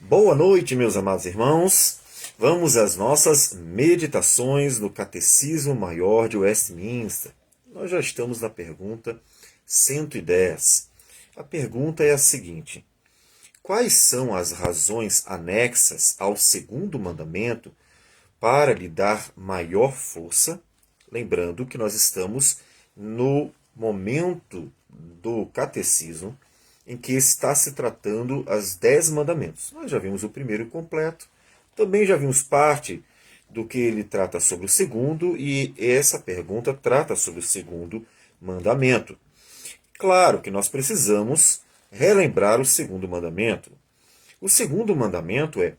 Boa noite, meus amados irmãos. Vamos às nossas meditações no Catecismo Maior de Westminster. Nós já estamos na pergunta 110. A pergunta é a seguinte: quais são as razões anexas ao segundo mandamento para lhe dar maior força? Lembrando que nós estamos no momento do catecismo em que está se tratando as 10 mandamentos. Nós já vimos o primeiro completo, também já vimos parte do que ele trata sobre o segundo, e essa pergunta trata sobre o segundo mandamento. Claro que nós precisamos relembrar o segundo mandamento. O segundo mandamento é: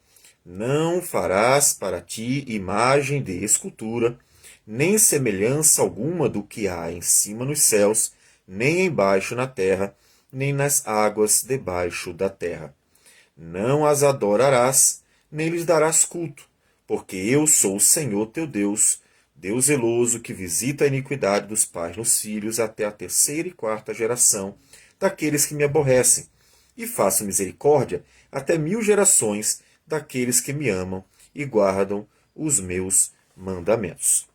não farás para ti imagem de escultura, nem semelhança alguma do que há em cima nos céus, nem embaixo na terra, nem nas águas debaixo da terra. Não as adorarás, nem lhes darás culto, porque eu sou o Senhor teu Deus, Deus zeloso, que visita a iniquidade dos pais nos filhos até a terceira e quarta geração daqueles que me aborrecem, e faço misericórdia até 1000 gerações daqueles que me amam e guardam os meus mandamentos.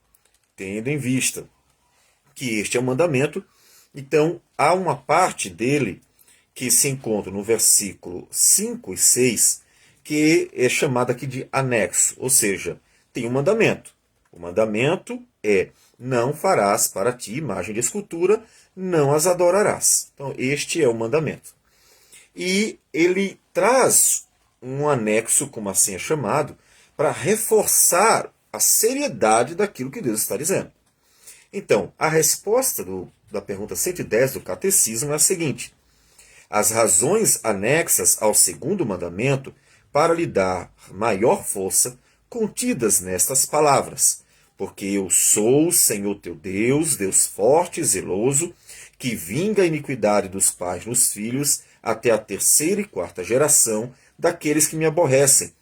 Tendo em vista que este é o mandamento, então há uma parte dele que se encontra no versículo 5 e 6, que é chamada aqui de anexo, ou seja, tem um mandamento. O mandamento é: não farás para ti imagem de escultura, não as adorarás. Então este é o mandamento. E ele traz um anexo, como assim é chamado, para reforçar a seriedade daquilo que Deus está dizendo. Então, a resposta da pergunta 110 do Catecismo é a seguinte: as razões anexas ao segundo mandamento para lhe dar maior força, contidas nestas palavras: porque eu sou o Senhor teu Deus, Deus forte e zeloso, que vinga a iniquidade dos pais nos filhos até a terceira e quarta geração daqueles que me aborrecem,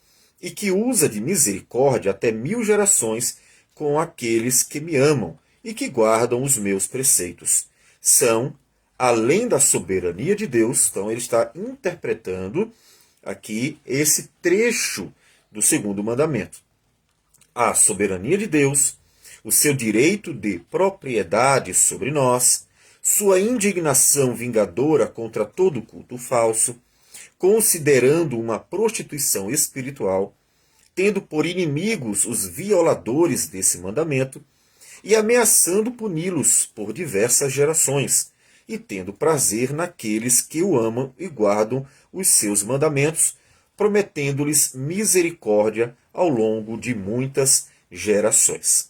e que usa de misericórdia até 1000 gerações com aqueles que me amam e que guardam os meus preceitos. São, além da soberania de Deus, então ele está interpretando aqui esse trecho do segundo mandamento: a soberania de Deus, o seu direito de propriedade sobre nós, sua indignação vingadora contra todo culto falso, considerando uma prostituição espiritual, tendo por inimigos os violadores desse mandamento e ameaçando puni-los por diversas gerações, e tendo prazer naqueles que o amam e guardam os seus mandamentos, prometendo-lhes misericórdia ao longo de muitas gerações.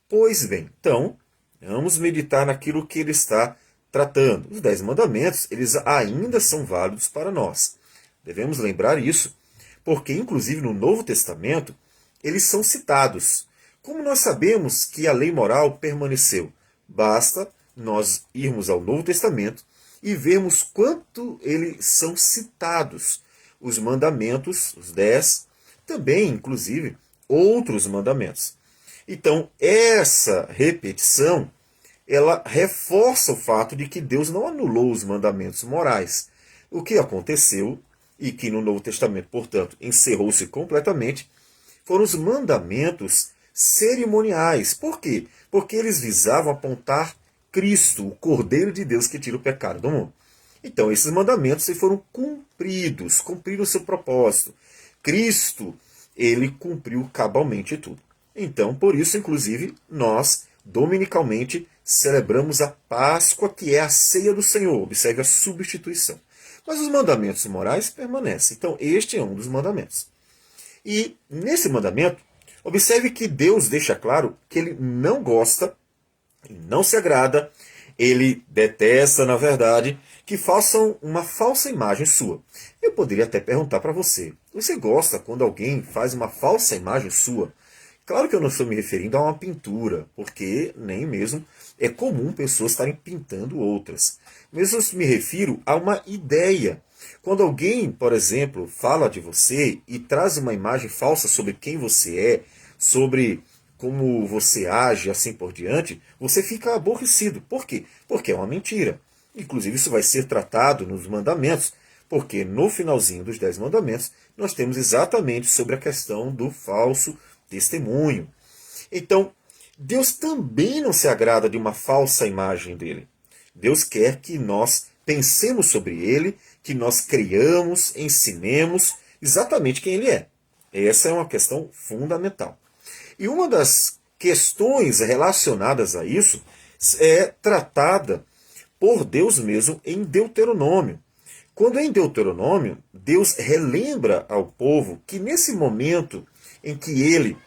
Pois bem, então, vamos meditar naquilo que ele está tratando. Os 10 mandamentos, eles ainda são válidos para nós. Devemos lembrar isso, porque inclusive no Novo Testamento, eles são citados. Como nós sabemos que a lei moral permaneceu? Basta nós irmos ao Novo Testamento e vermos quanto eles são citados. Os mandamentos, os 10, também, inclusive, outros mandamentos. Então, essa repetição, ela reforça o fato de que Deus não anulou os mandamentos morais. O que aconteceu, e que no Novo Testamento, portanto, encerrou-se completamente, foram os mandamentos cerimoniais. Por quê? Porque eles visavam apontar Cristo, o Cordeiro de Deus que tira o pecado do mundo. Então, esses mandamentos foram cumpridos, cumpriram o seu propósito. Cristo, ele cumpriu cabalmente tudo. Então, por isso, inclusive, nós, dominicalmente, celebramos a Páscoa, que é a ceia do Senhor. Observe a substituição. Mas os mandamentos morais permanecem. Então, este é um dos mandamentos. E, nesse mandamento, observe que Deus deixa claro que ele não gosta, não se agrada, ele detesta, na verdade, que façam uma falsa imagem sua. Eu poderia até perguntar para você: você gosta quando alguém faz uma falsa imagem sua? Claro que eu não estou me referindo a uma pintura, porque nem mesmo é comum pessoas estarem pintando outras. Mas eu me refiro a uma ideia. Quando alguém, por exemplo, fala de você e traz uma imagem falsa sobre quem você é, sobre como você age, assim por diante, você fica aborrecido. Por quê? Porque é uma mentira. Inclusive isso vai ser tratado nos mandamentos, Porque no finalzinho dos 10 mandamentos, nós temos exatamente sobre a questão do falso testemunho. Então, Deus também não se agrada de uma falsa imagem dele. Deus quer que nós pensemos sobre ele, que nós criamos, ensinemos exatamente quem ele é. Essa é uma questão fundamental. E uma das questões relacionadas a isso é tratada por Deus mesmo em Deuteronômio. Quando em Deuteronômio, Deus relembra ao povo que nesse momento em que ele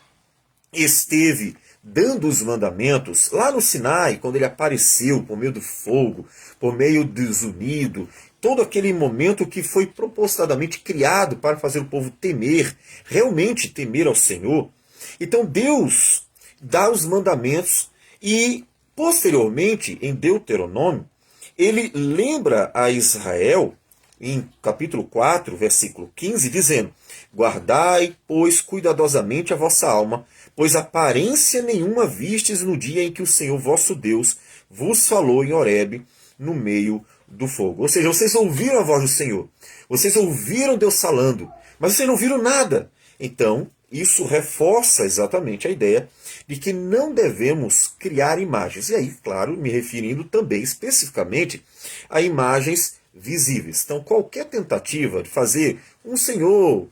esteve dando os mandamentos, lá no Sinai, quando ele apareceu por meio do fogo, por meio do zunido, todo aquele momento que foi propositadamente criado para fazer o povo temer, realmente temer ao Senhor. Então Deus dá os mandamentos e, posteriormente, em Deuteronômio, ele lembra a Israel, em capítulo 4, versículo 15, dizendo: guardai, pois, cuidadosamente a vossa alma, pois aparência nenhuma vistes no dia em que o Senhor vosso Deus vos falou em Horebe, no meio do fogo. Ou seja, vocês ouviram a voz do Senhor, vocês ouviram Deus falando, mas vocês não viram nada. Então, isso reforça exatamente a ideia de que não devemos criar imagens. E aí, claro, me referindo também especificamente a imagens visíveis. Então, qualquer tentativa de fazer um senhor,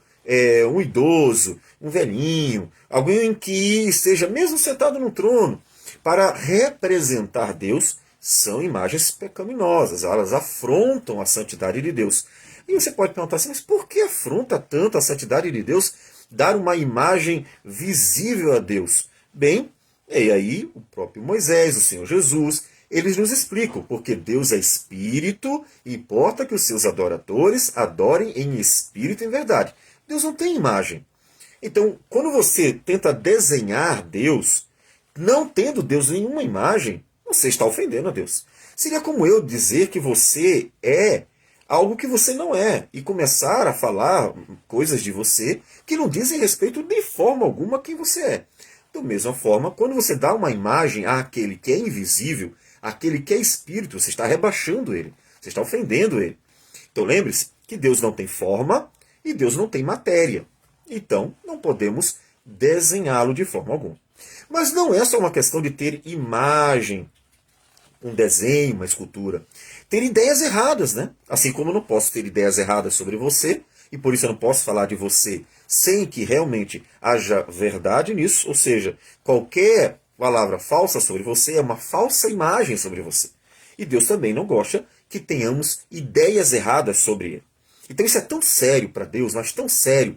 um idoso, um velhinho, alguém que esteja mesmo sentado no trono, para representar Deus, são imagens pecaminosas. Elas afrontam a santidade de Deus. E você pode perguntar assim, mas por que afronta tanto a santidade de Deus dar uma imagem visível a Deus? Bem, e aí o próprio Moisés, o Senhor Jesus, eles nos explicam, porque Deus é espírito e importa que os seus adoradores adorem em espírito e em verdade. Deus não tem imagem. Então, quando você tenta desenhar Deus, não tendo Deus nenhuma imagem, você está ofendendo a Deus. Seria como eu dizer que você é algo que você não é e começar a falar coisas de você que não dizem respeito de forma alguma a quem você é. Da mesma forma, quando você dá uma imagem àquele que é invisível, àquele que é espírito, você está rebaixando ele, você está ofendendo ele. Então lembre-se que Deus não tem forma e Deus não tem matéria. Então não podemos desenhá-lo de forma alguma. Mas não é só uma questão de ter imagem, um desenho, uma escultura. Ter ideias erradas, né? Assim como eu não posso ter ideias erradas sobre você, e por isso eu não posso falar de você sem que realmente haja verdade nisso, ou seja, qualquer palavra falsa sobre você é uma falsa imagem sobre você. E Deus também não gosta que tenhamos ideias erradas sobre ele. Então isso é tão sério para Deus, mas tão sério,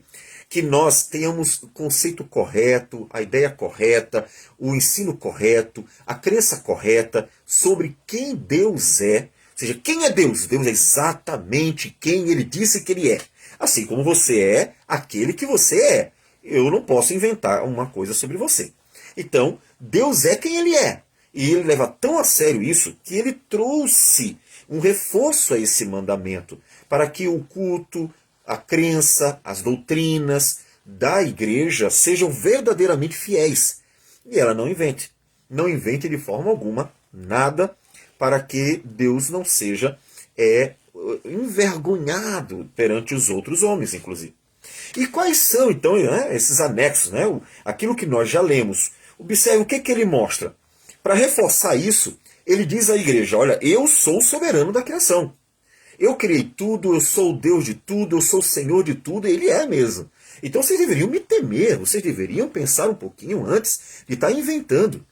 que nós tenhamos o conceito correto, a ideia correta, o ensino correto, a crença correta sobre quem Deus é. Ou seja, quem é Deus? Deus é exatamente quem ele disse que ele é. Assim como você é aquele que você é. Eu não posso inventar uma coisa sobre você. Então, Deus é quem ele é. E ele leva tão a sério isso que ele trouxe um reforço a esse mandamento, para que o culto, a crença, as doutrinas da igreja sejam verdadeiramente fiéis. E ela não invente. Não invente de forma alguma nada para que Deus não seja envergonhado perante os outros homens, inclusive. E quais são, então, esses anexos, aquilo que nós já lemos? Observe o que ele mostra. Para reforçar isso, ele diz à igreja, olha, eu sou o soberano da criação. Eu criei tudo, eu sou o Deus de tudo, eu sou o Senhor de tudo, e ele é mesmo. Então vocês deveriam me temer, vocês deveriam pensar um pouquinho antes de estar inventando.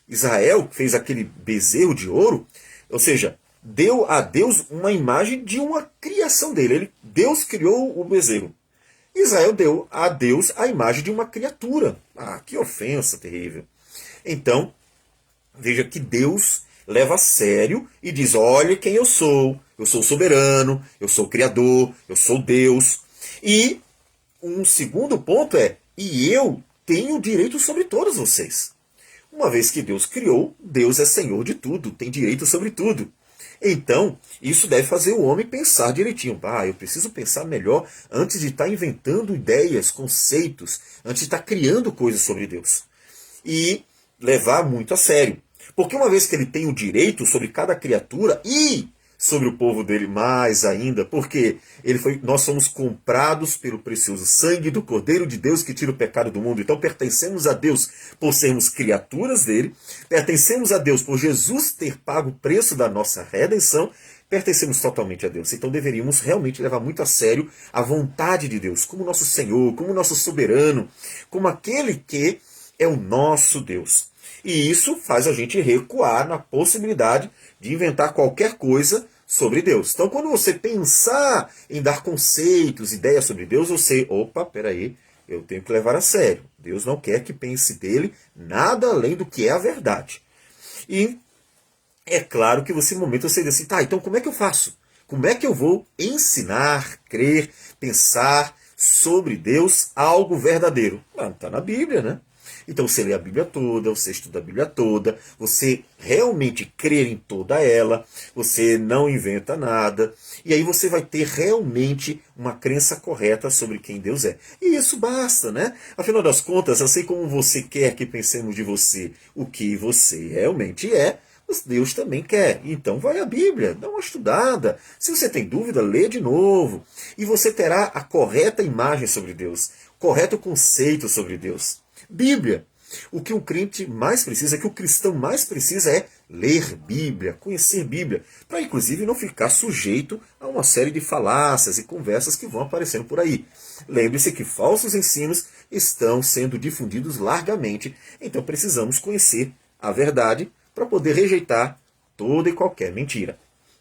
Israel fez aquele bezerro de ouro, ou seja, deu a Deus uma imagem de uma criação dele. Deus criou o bezerro. Israel deu a Deus a imagem de uma criatura. Ah, que ofensa terrível. Então, veja que Deus leva a sério e diz, olha quem eu sou soberano, eu sou o Criador, eu sou Deus. E um segundo ponto e eu tenho direito sobre todos vocês. Uma vez que Deus criou, Deus é Senhor de tudo, tem direito sobre tudo. Então, isso deve fazer o homem pensar direitinho. Eu preciso pensar melhor antes de estar inventando ideias, conceitos, antes de estar criando coisas sobre Deus. E levar muito a sério. Porque uma vez que ele tem o direito sobre cada criatura e sobre o povo dele mais ainda, porque nós somos comprados pelo precioso sangue do Cordeiro de Deus que tira o pecado do mundo. Então pertencemos a Deus por sermos criaturas dele, pertencemos a Deus por Jesus ter pago o preço da nossa redenção, pertencemos totalmente a Deus. Então deveríamos realmente levar muito a sério a vontade de Deus, como nosso Senhor, como nosso soberano, como aquele que é o nosso Deus. E isso faz a gente recuar na possibilidade de inventar qualquer coisa sobre Deus. Então, quando você pensar em dar conceitos, ideias sobre Deus, você, peraí, eu tenho que levar a sério. Deus não quer que pense dele nada além do que é a verdade. E é claro que você, no momento, você diz assim, tá, então como é que eu faço? Como é que eu vou ensinar, crer, pensar sobre Deus algo verdadeiro? Está na Bíblia, né? Então você lê a Bíblia toda, você estuda a Bíblia toda, você realmente crer em toda ela, você não inventa nada, e aí você vai ter realmente uma crença correta sobre quem Deus é. E isso basta, né? Afinal das contas, assim como você quer que pensemos de você o que você realmente é, Deus também quer. Então vai à Bíblia, dá uma estudada. Se você tem dúvida, lê de novo. E você terá a correta imagem sobre Deus, correto conceito sobre Deus. Bíblia. O que o crente mais precisa, que o cristão mais precisa é ler Bíblia, conhecer Bíblia, para inclusive não ficar sujeito a uma série de falácias e conversas que vão aparecendo por aí. Lembre-se que falsos ensinos estão sendo difundidos largamente, então precisamos conhecer a verdade para poder rejeitar toda e qualquer mentira.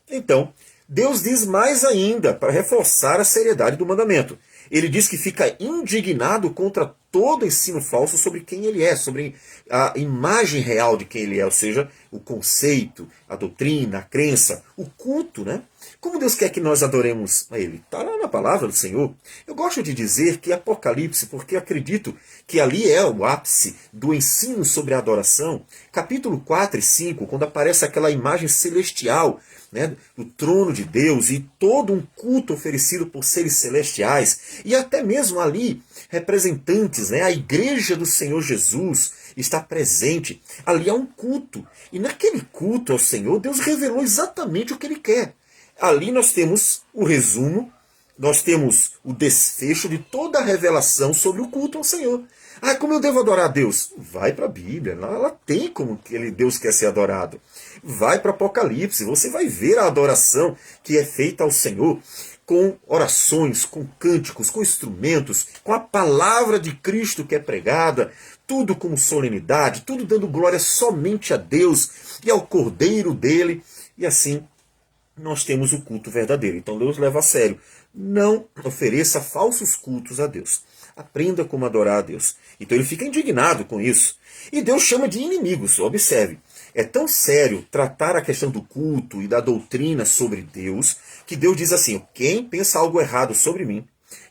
Então, Deus diz mais ainda para reforçar a seriedade do mandamento. Ele diz que fica indignado contra todo ensino falso sobre quem ele é, sobre a imagem real de quem ele é, ou seja, o conceito, a doutrina, a crença, o culto, né? Como Deus quer que nós adoremos a Ele? Está lá na palavra do Senhor. Eu gosto de dizer que Apocalipse, porque acredito que ali é o ápice do ensino sobre a adoração. Capítulo 4 e 5, quando aparece aquela imagem celestial, né, do trono de Deus e todo um culto oferecido por seres celestiais, e até mesmo ali representantes, né, a igreja do Senhor Jesus está presente. Ali há um culto, e naquele culto ao Senhor, Deus revelou exatamente o que Ele quer. Ali nós temos o resumo, nós temos o desfecho de toda a revelação sobre o culto ao Senhor. Ah, como eu devo adorar a Deus? Vai para a Bíblia, ela tem como Deus quer ser adorado. Vai para Apocalipse, você vai ver a adoração que é feita ao Senhor com orações, com cânticos, com instrumentos, com a palavra de Cristo que é pregada, tudo com solenidade, tudo dando glória somente a Deus e ao Cordeiro dele, e assim nós temos o culto verdadeiro. Então Deus leva a sério. Não ofereça falsos cultos a Deus. Aprenda como adorar a Deus. Então ele fica indignado com isso. E Deus chama de inimigos. Observe. É tão sério tratar a questão do culto e da doutrina sobre Deus, que Deus diz assim, quem pensa algo errado sobre mim,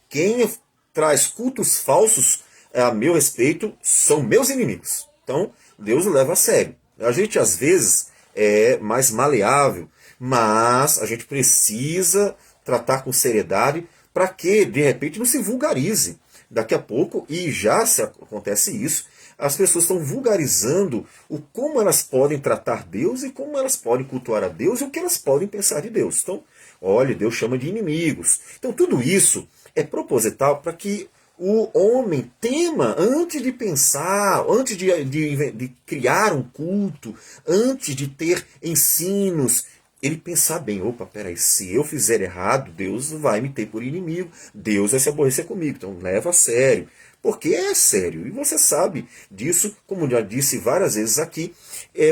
quem traz cultos falsos a meu respeito, são meus inimigos. Então Deus o leva a sério. A gente às vezes é mais maleável, mas a gente precisa tratar com seriedade para que, de repente, não se vulgarize. Daqui a pouco, e já se acontece isso, as pessoas estão vulgarizando o como elas podem tratar Deus e como elas podem cultuar a Deus e o que elas podem pensar de Deus. Então, olha, Deus chama de inimigos. Então, tudo isso é proposital para que o homem tema antes de pensar, antes de criar um culto, antes de ter ensinos, ele pensar bem, peraí, se eu fizer errado, Deus vai me ter por inimigo, Deus vai se aborrecer comigo, então leva a sério, porque é sério, e você sabe disso, como já disse várias vezes aqui,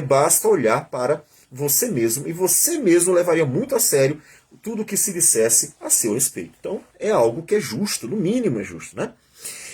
basta olhar para você mesmo, e você mesmo levaria muito a sério tudo o que se dissesse a seu respeito. Então é algo que é justo, no mínimo é justo, né?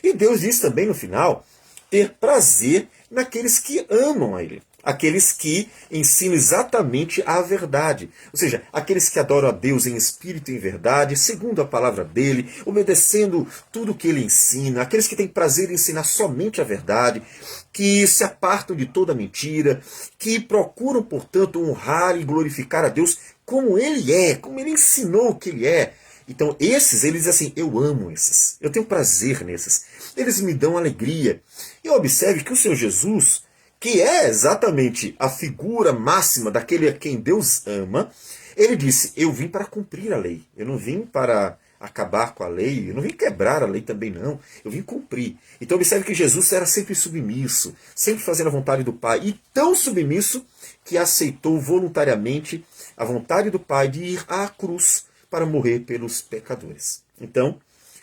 E Deus diz também no final, ter prazer naqueles que amam a Ele. Aqueles que ensinam exatamente a verdade. Ou seja, aqueles que adoram a Deus em espírito e em verdade, segundo a palavra dele, obedecendo tudo que ele ensina. Aqueles que têm prazer em ensinar somente a verdade, que se apartam de toda mentira, que procuram, portanto, honrar e glorificar a Deus como ele é, como ele ensinou que ele é. Então esses, eles dizem assim, eu amo esses, eu tenho prazer nesses, eles me dão alegria. E observe que o Senhor Jesus, que é exatamente a figura máxima daquele a quem Deus ama, Ele disse, eu vim para cumprir a lei, eu não vim para acabar com a lei, eu não vim quebrar a lei também não, eu vim cumprir. Então observe que Jesus era sempre submisso, sempre fazendo a vontade do Pai, e tão submisso que aceitou voluntariamente a vontade do Pai de ir à cruz para morrer pelos pecadores. Então,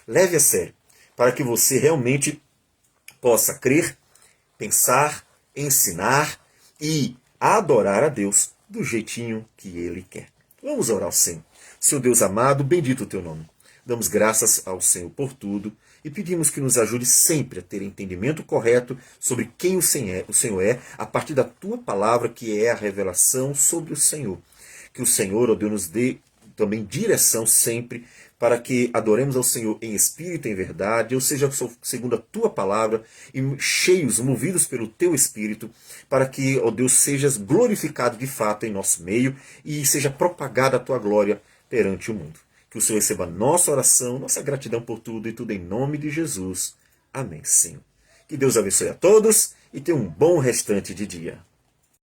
leve a sério, para que você realmente possa crer, pensar, ensinar e adorar a Deus do jeitinho que Ele quer. Vamos orar ao Senhor. Senhor Deus amado, bendito o teu nome. Damos graças ao Senhor por tudo e pedimos que nos ajude sempre a ter entendimento correto sobre quem o Senhor é, a partir da tua palavra, que é a revelação sobre o Senhor. Que o Senhor, ó Deus, nos dê também direção sempre para que adoremos ao Senhor em espírito e em verdade, ou seja, segundo a tua palavra, e cheios, movidos pelo teu espírito, para que, ó Deus, sejas glorificado de fato em nosso meio e seja propagada a tua glória perante o mundo. Que o Senhor receba nossa oração, nossa gratidão por tudo e tudo em nome de Jesus. Amém, Senhor. Que Deus abençoe a todos e tenha um bom restante de dia.